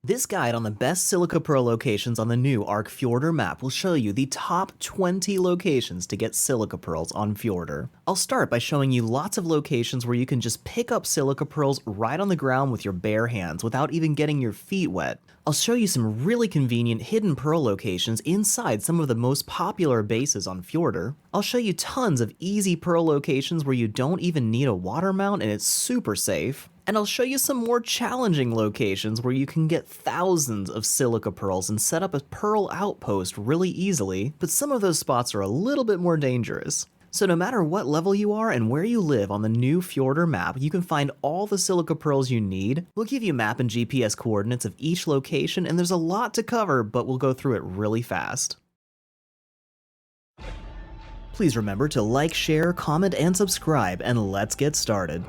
This guide on the best Silica Pearl locations on the new Ark Fjordur map will show you the top 20 locations to get Silica Pearls on Fjordur. I'll start by showing you lots of locations where you can just pick up Silica Pearls right on the ground with your bare hands without even getting your feet wet. I'll show you some really convenient hidden pearl locations inside some of the most popular bases on Fjordur. I'll show you tons of easy pearl locations where you don't even need a water mount and it's super safe. And I'll show you some more challenging locations where you can get thousands of silica pearls and set up a pearl outpost really easily, but some of those spots are a little bit more dangerous. So no matter what level you are and where you live on the new Fjordur map, you can find all the silica pearls you need. We'll give you map and GPS coordinates of each location, and there's a lot to cover, but we'll go through it really fast. Please remember to like, share, comment, and subscribe, and let's get started.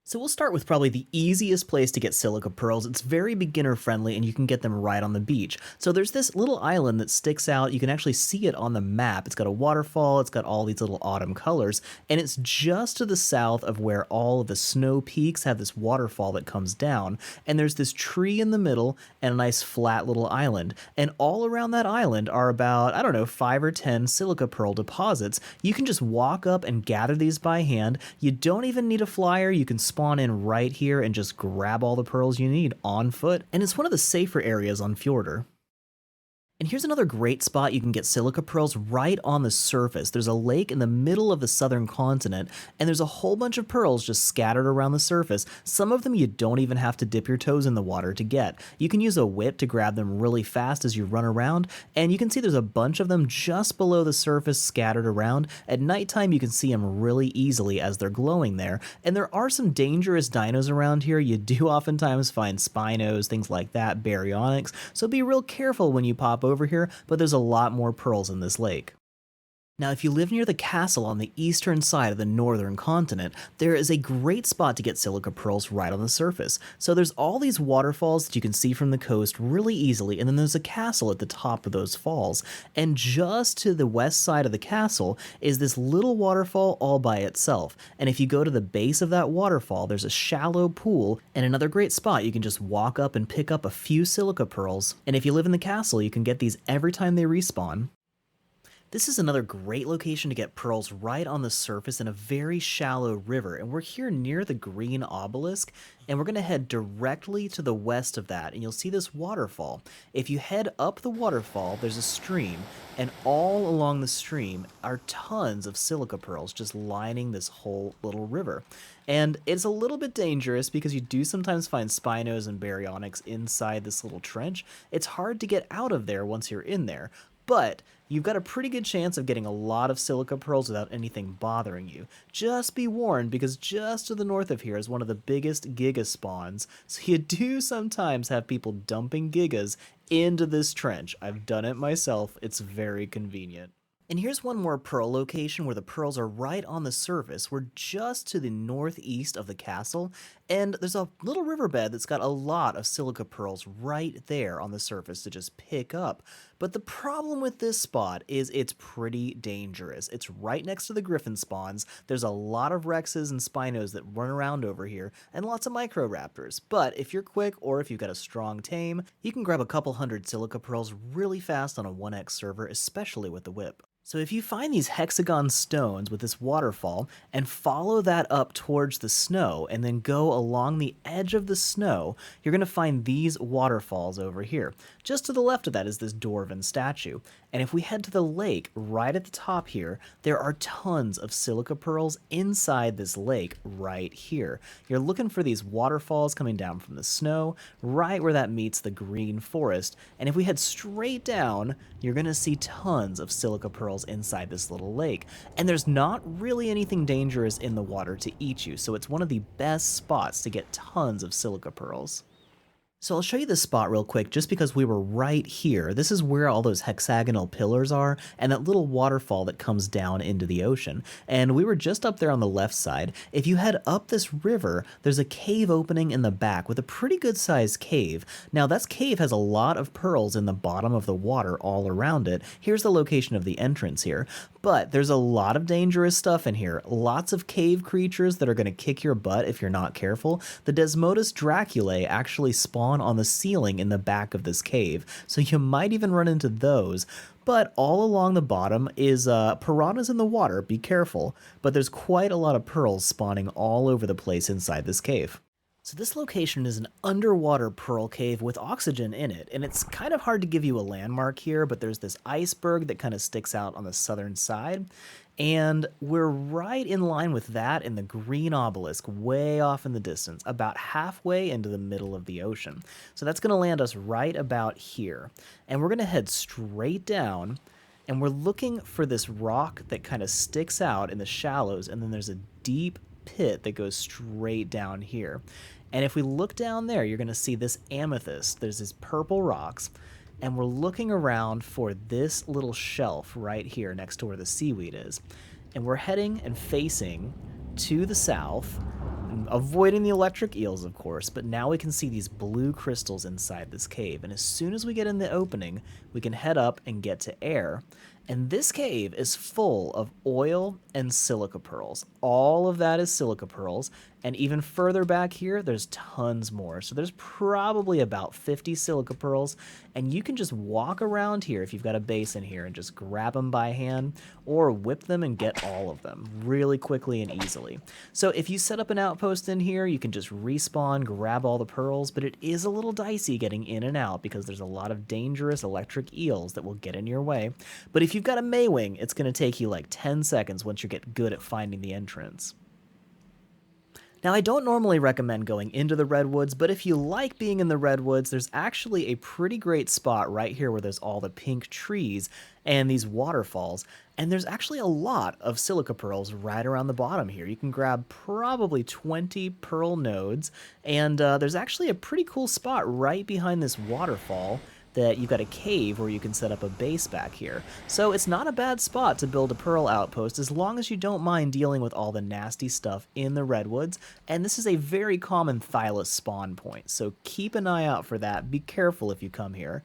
So we'll start with probably the easiest place to get silica pearls. It's very beginner friendly and you can get them right on the beach. So there's this little island that sticks out. You can actually see it on the map. It's got a waterfall, it's got all these little autumn colors, and it's just to the south of where all of the snow peaks have this waterfall that comes down. And there's this tree in the middle and a nice flat little island. And all around that island are about, I don't know, 5 or 10 silica pearl deposits. You can just walk up and gather these by hand. You don't even need a flyer. You can spawn in right here and just grab all the pearls you need on foot, and it's one of the safer areas on Fjordur. And here's another great spot you can get silica pearls right on the surface. There's a lake in the middle of the southern continent, and there's a whole bunch of pearls just scattered around the surface. Some of them you don't even have to dip your toes in the water to get. You can use a whip to grab them really fast as you run around, and you can see there's a bunch of them just below the surface scattered around. At nighttime you can see them really easily as they're glowing there, and there are some dangerous dinos around here. You do oftentimes find spinos, things like that, baryonyx, so be real careful when you pop over here, but there's a lot more pearls in this lake. Now, if you live near the castle on the eastern side of the northern continent, there is a great spot to get silica pearls right on the surface. So there's all these waterfalls that you can see from the coast really easily, and then there's a castle at the top of those falls. And just to the west side of the castle is this little waterfall all by itself. And if you go to the base of that waterfall, there's a shallow pool and another great spot. You can just walk up and pick up a few silica pearls. And if you live in the castle, you can get these every time they respawn. This is another great location to get pearls right on the surface in a very shallow river, and we're here near the green obelisk, and we're going to head directly to the west of that, and you'll see this waterfall. If you head up the waterfall, there's a stream, and all along the stream are tons of silica pearls just lining this whole little river. And it's a little bit dangerous because you do sometimes find spinos and baryonyx inside this little trench. It's hard to get out of there once you're in there, but you've got a pretty good chance of getting a lot of silica pearls without anything bothering you. Just be warned, because just to the north of here is one of the biggest giga spawns, so you do sometimes have people dumping gigas into this trench. I've done it myself, it's very convenient. And here's one more pearl location where the pearls are right on the surface. We're just to the northeast of the castle, and there's a little riverbed that's got a lot of silica pearls right there on the surface to just pick up. But the problem with this spot is it's pretty dangerous. It's right next to the griffin spawns. There's a lot of rexes and spinos that run around over here, and lots of microraptors. But if you're quick, or if you've got a strong tame, you can grab a couple hundred silica pearls really fast on a 1x server, especially with the whip. So if you find these hexagon stones with this waterfall and follow that up towards the snow and then go along the edge of the snow, you're going to find these waterfalls over here. Just to the left of that is this dwarven statue. And if we head to the lake right at the top here, there are tons of silica pearls inside this lake right here. You're looking for these waterfalls coming down from the snow, right where that meets the green forest. And if we head straight down, you're going to see tons of silica pearls inside this little lake, and there's not really anything dangerous in the water to eat you, so it's one of the best spots to get tons of silica pearls. So I'll show you this spot real quick just because we were right here. This is where all those hexagonal pillars are and that little waterfall that comes down into the ocean. And we were just up there on the left side. If you head up this river, there's a cave opening in the back with a pretty good sized cave. Now that cave has a lot of pearls in the bottom of the water all around it. Here's the location of the entrance here. But there's a lot of dangerous stuff in here. Lots of cave creatures that are going to kick your butt if you're not careful. The Desmodus draculae actually spawn on the ceiling in the back of this cave, so you might even run into those. But all along the bottom is piranhas in the water, be careful. But there's quite a lot of pearls spawning all over the place inside this cave. So this location is an underwater pearl cave with oxygen in it, and it's kind of hard to give you a landmark here, but there's this iceberg that kind of sticks out on the southern side, and we're right in line with that in the green obelisk way off in the distance, about halfway into the middle of the ocean. So that's going to land us right about here, and we're going to head straight down, and we're looking for this rock that kind of sticks out in the shallows, and then there's a deep pit that goes straight down here. And if we look down there, you're going to see this amethyst. There's these purple rocks, and we're looking around for this little shelf right here next to where the seaweed is. And we're heading and facing to the south, avoiding the electric eels, of course, but now we can see these blue crystals inside this cave. And as soon as we get in the opening, we can head up and get to air. And this cave is full of oil and silica pearls. All of that is silica pearls. And even further back here, there's tons more. So there's probably about 50 silica pearls. And you can just walk around here if you've got a basin here and just grab them by hand or whip them and get all of them really quickly and easily. So if you set up an outpost in here, you can just respawn, grab all the pearls, but it is a little dicey getting in and out because there's a lot of dangerous electric eels that will get in your way. But if you've got a Maywing, it's going to take you like 10 seconds once you get good at finding the entrance. Now, I don't normally recommend going into the redwoods, but if you like being in the redwoods, there's actually a pretty great spot right here where there's all the pink trees and these waterfalls, and there's actually a lot of silica pearls right around the bottom here. You can grab probably 20 pearl nodes, and there's actually a pretty cool spot right behind this waterfall that you've got a cave where you can set up a base back here. So it's not a bad spot to build a pearl outpost as long as you don't mind dealing with all the nasty stuff in the redwoods, and this is a very common Thylus spawn point, so keep an eye out for that. Be careful if you come here.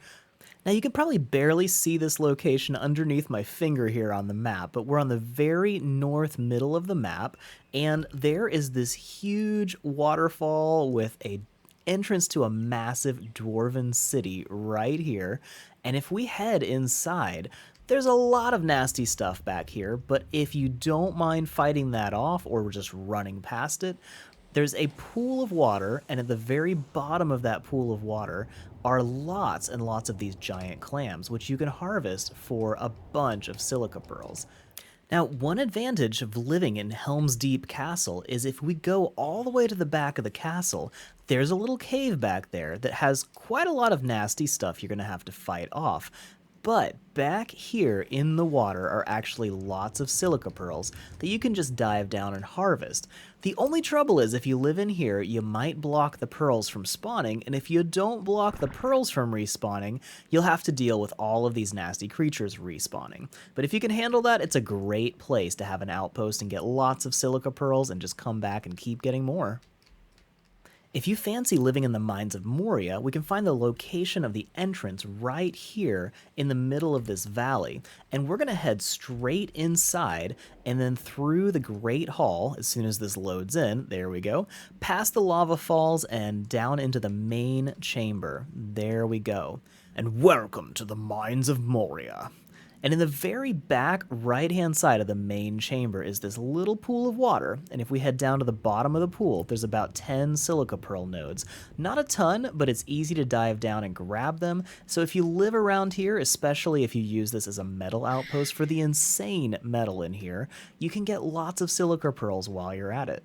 Now you can probably barely see this location underneath my finger here on the map, but we're on the very north middle of the map, and there is this huge waterfall with a entrance to a massive dwarven city right here. And if we head inside, there's a lot of nasty stuff back here, but if you don't mind fighting that off or just running past it, there's a pool of water, and at the very bottom of that pool of water are lots and lots of these giant clams, which you can harvest for a bunch of silica pearls. Now, one advantage of living in Helm's Deep Castle is if we go all the way to the back of the castle, there's a little cave back there that has quite a lot of nasty stuff you're going to have to fight off. But back here in the water are actually lots of silica pearls that you can just dive down and harvest. The only trouble is if you live in here, you might block the pearls from spawning, and if you don't block the pearls from respawning, you'll have to deal with all of these nasty creatures respawning. But if you can handle that, it's a great place to have an outpost and get lots of silica pearls and just come back and keep getting more. If you fancy living in the mines of Moria, we can find the location of the entrance right here in the middle of this valley, and we're going to head straight inside and then through the Great Hall as soon as this loads in. There we go. Past the lava falls and down into the main chamber. There we go. And welcome to the mines of Moria. And in the very back right-hand side of the main chamber is this little pool of water, and if we head down to the bottom of the pool, there's about 10 silica pearl nodes. Not a ton, but it's easy to dive down and grab them, so if you live around here, especially if you use this as a metal outpost for the insane metal in here, you can get lots of silica pearls while you're at it.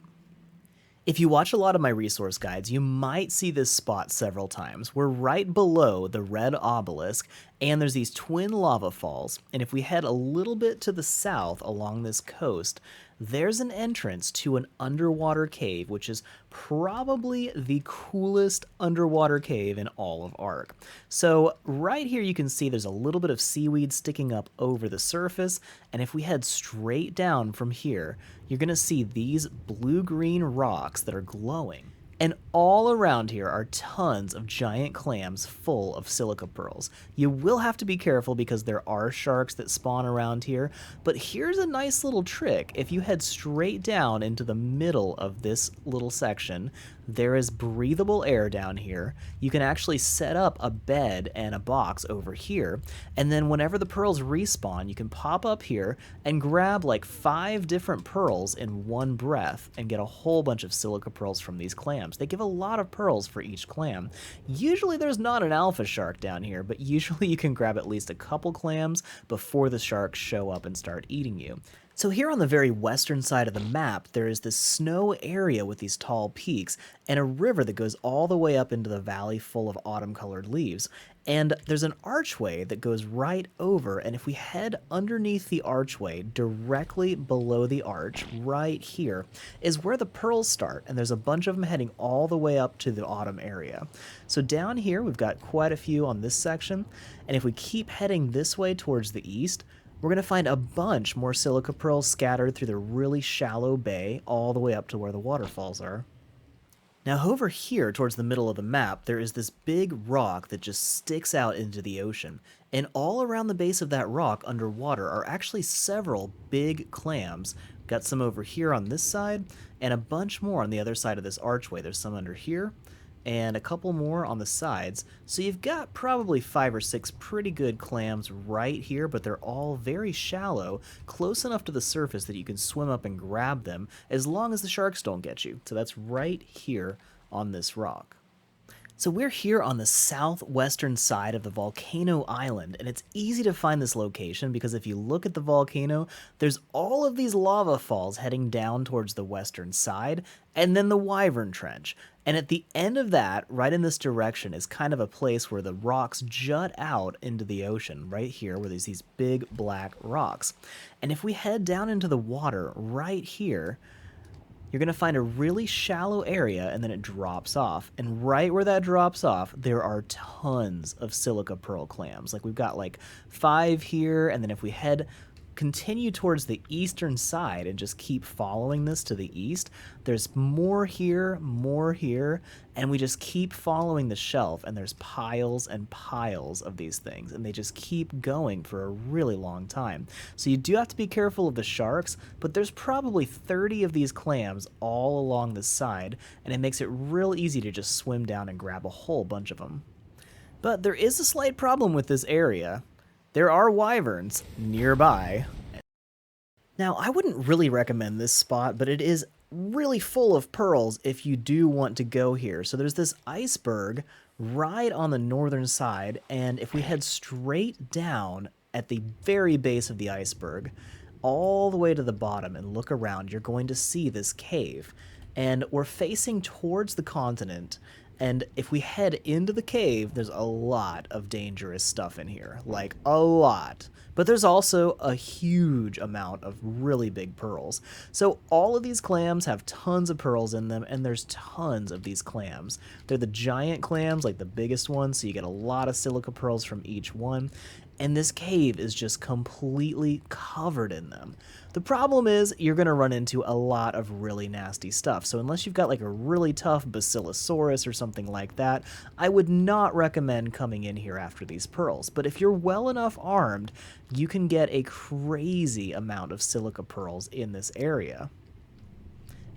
If you watch a lot of my resource guides, you might see this spot several times. We're right below the red obelisk, And there's these twin lava falls, and if we head a little bit to the south along this coast, there's an entrance to an underwater cave, which is probably the coolest underwater cave in all of Ark. So right here you can see there's a little bit of seaweed sticking up over the surface, and if we head straight down from here, you're going to see these blue-green rocks that are glowing. And all around here are tons of giant clams full of silica pearls. You will have to be careful because there are sharks that spawn around here, but here's a nice little trick. If you head straight down into the middle of this little section, there is breathable air down here. You can actually set up a bed and a box over here, and then whenever the pearls respawn, you can pop up here and grab like 5 different pearls in one breath and get a whole bunch of silica pearls from these clams. They give a lot of pearls for each clam. Usually there's not an alpha shark down here, but usually you can grab at least a couple clams before the sharks show up and start eating you. So here on the very western side of the map, there is this snow area with these tall peaks and a river that goes all the way up into the valley full of autumn-colored leaves. And there's an archway that goes right over, and if we head underneath the archway, directly below the arch, right here, is where the pearls start, and there's a bunch of them heading all the way up to the autumn area. So down here, we've got quite a few on this section, and if we keep heading this way towards the east, we're going to find a bunch more silica pearls scattered through the really shallow bay all the way up to where the waterfalls are. Now over here towards the middle of the map, there is this big rock that just sticks out into the ocean. And all around the base of that rock underwater are actually several big clams. Got some over here on this side and a bunch more on the other side of this archway. There's some under here and a couple more on the sides. So you've got probably 5 or 6 pretty good clams right here, but they're all very shallow, close enough to the surface that you can swim up and grab them as long as the sharks don't get you. So that's right here on this rock. So we're here on the southwestern side of the volcano island, and it's easy to find this location because if you look at the volcano, there's all of these lava falls heading down towards the western side, and then the Wyvern Trench. And at the end of that, right in this direction, is kind of a place where the rocks jut out into the ocean, right here, where there's these big black rocks. And if we head down into the water right here, you're going to find a really shallow area and then it drops off. And right where that drops off, there are tons of silica pearl clams. Like we've got like 5 here, and then if we continue towards the eastern side and just keep following this to the east, there's more here, and we just keep following the shelf, and there's piles and piles of these things, and they just keep going for a really long time. So you do have to be careful of the sharks, but there's probably 30 of these clams all along the side, and it makes it real easy to just swim down and grab a whole bunch of them. But there is a slight problem with this area. There are wyverns nearby. Now, I wouldn't really recommend this spot, but it is really full of pearls if you do want to go here. So there's this iceberg right on the northern side, and if we head straight down at the very base of the iceberg, all the way to the bottom and look around, you're going to see this cave. And we're facing towards the continent, and if we head into the cave, there's a lot of dangerous stuff in here, like a lot. But there's also a huge amount of really big pearls. So all of these clams have tons of pearls in them, and there's tons of these clams. They're the giant clams, like the biggest ones, so you get a lot of silica pearls from each one. And this cave is just completely covered in them. The problem is you're going to run into a lot of really nasty stuff, so unless you've got like a really tough basilosaurus or something like that, I would not recommend coming in here after these pearls. But if you're well enough armed, you can get a crazy amount of silica pearls in this area.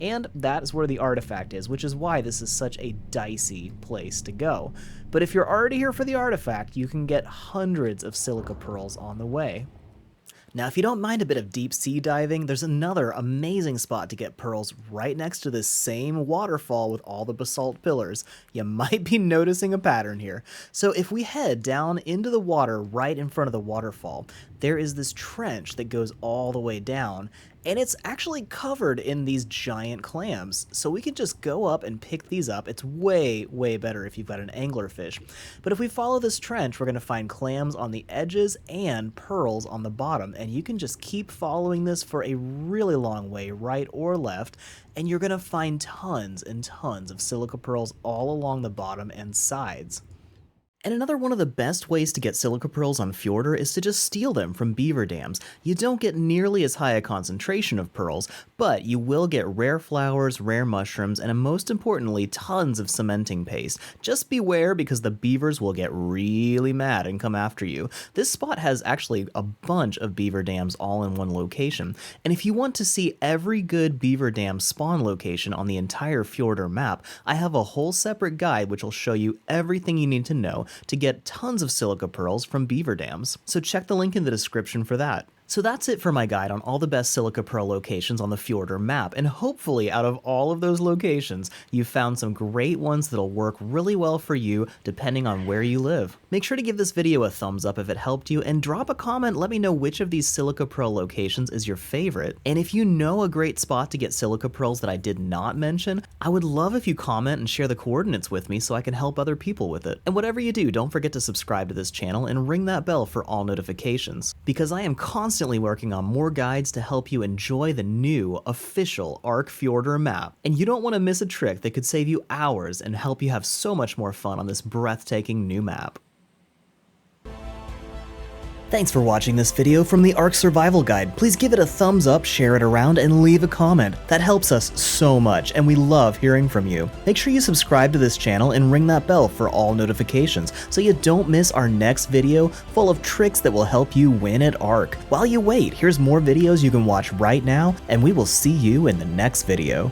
And that is where the artifact is, which is why this is such a dicey place to go. But if you're already here for the artifact, you can get hundreds of silica pearls on the way. Now, if you don't mind a bit of deep sea diving, there's another amazing spot to get pearls right next to this same waterfall with all the basalt pillars. You might be noticing a pattern here. So if we head down into the water right in front of the waterfall, there is this trench that goes all the way down, and it's actually covered in these giant clams. So we can just go up and pick these up. It's way, way better if you've got an anglerfish. But if we follow this trench, we're going to find clams on the edges and pearls on the bottom, and you can just keep following this for a really long way, right or left, and you're going to find tons and tons of silica pearls all along the bottom and sides. And another one of the best ways to get silica pearls on Fjordur is to just steal them from beaver dams. You don't get nearly as high a concentration of pearls, but you will get rare flowers, rare mushrooms, and most importantly, tons of cementing paste. Just beware because the beavers will get really mad and come after you. This spot has actually a bunch of beaver dams all in one location, and if you want to see every good beaver dam spawn location on the entire Fjordur map, I have a whole separate guide which will show you everything you need to know to get tons of silica pearls from beaver dams. So check the link in the description for that. So that's it for my guide on all the best silica pearl locations on the Fjordur map, and hopefully out of all of those locations, you've found some great ones that'll work really well for you depending on where you live. Make sure to give this video a thumbs up if it helped you, and drop a comment, let me know which of these silica pearl locations is your favorite. And if you know a great spot to get silica pearls that I did not mention, I would love if you comment and share the coordinates with me so I can help other people with it. And whatever you do, don't forget to subscribe to this channel and ring that bell for all notifications, because I am constantly working on more guides to help you enjoy the new official Ark Fjordur map. And you don't want to miss a trick that could save you hours and help you have so much more fun on this breathtaking new map. Thanks for watching this video from the Ark Survival Guide. Please give it a thumbs up, share it around, and leave a comment. That helps us so much, and we love hearing from you. Make sure you subscribe to this channel and ring that bell for all notifications so you don't miss our next video full of tricks that will help you win at Ark. While you wait, here's more videos you can watch right now, and we will see you in the next video.